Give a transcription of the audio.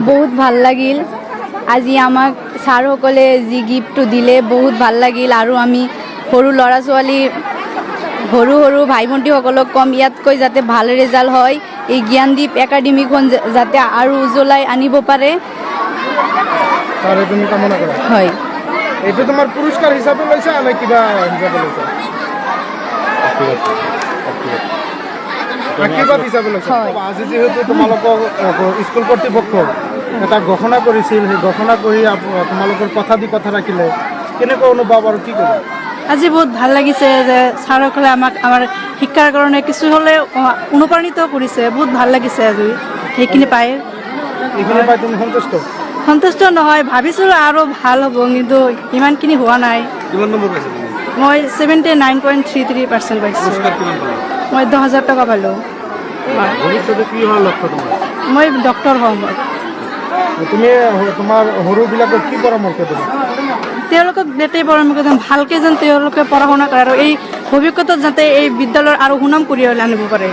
বহুত ভাল লাগিল আজি আমাক ছাৰসকলে যি গিফ্টটো দিলে বহুত ভাল লাগিল আৰু আমি সৰু ল'ৰা ছোৱালী সৰু সৰু ভাই ভণ্টিসকলক কম ইয়াতকৈ যাতে ভাল ৰিজাল্ট হয় এই জ্ঞানদীপ একাডেমীখন যাতে আৰু উজ্বলাই আনিব পাৰে তাৰে তুমি কামনা কৰা হয় এইটো তোমাৰ পুৰস্কাৰ হিচাপে লৈছা নে কিবা হিচাপে লৈছা আশীৰ্বাদ হিচাপে লৈছা আজি যেহেতু তোমালোকৰ স্কুল কৰ্তৃপক্ষ এটা ঘোষণা কৰিছিল সেই ঘোষণা কৰি তোমালোকৰ কথা দি কথা ৰাখিলে কেনেকুৱা অনুভৱ আৰু কি ক'বা আজি বহুত ভাল লাগিছে যে ছাৰসকলে আমাক আমাৰ শিক্ষাৰ কাৰণে কিছু হ'লেও অনুপ্ৰাণিত কৰিছে বহুত ভাল লাগিছে আজি সেইখিনি পাই এইখিনি পাই তুমি সন্তুষ্ট সন্তুষ্ট নহয় ভাবিছিলোঁ আৰু ভাল হ'ব কিন্তু ইমানখিনি হোৱা নাই কিমান নম্বৰ পাইছা মই 79.33% পাইছোঁ মই 10,000 টকা পালোঁ ভৱিষ্যতে কি হোৱাৰ লক্ষ্য তোমাৰ মই ডক্টৰ হ'ম তুমি তোমাৰ সৰুবিলাকক কি পৰামৰ্শ দিবা তেওঁলোকক এটাই পৰামৰ্শ দিম ভালকৈ যেন তেওঁলোকে পঢ়া শুনা কৰে আৰু এই ভৱিষ্যতত যাতে এই বিদ্যালয়ৰ আৰু সুনাম কঢ়িয়াই আনিব পাৰে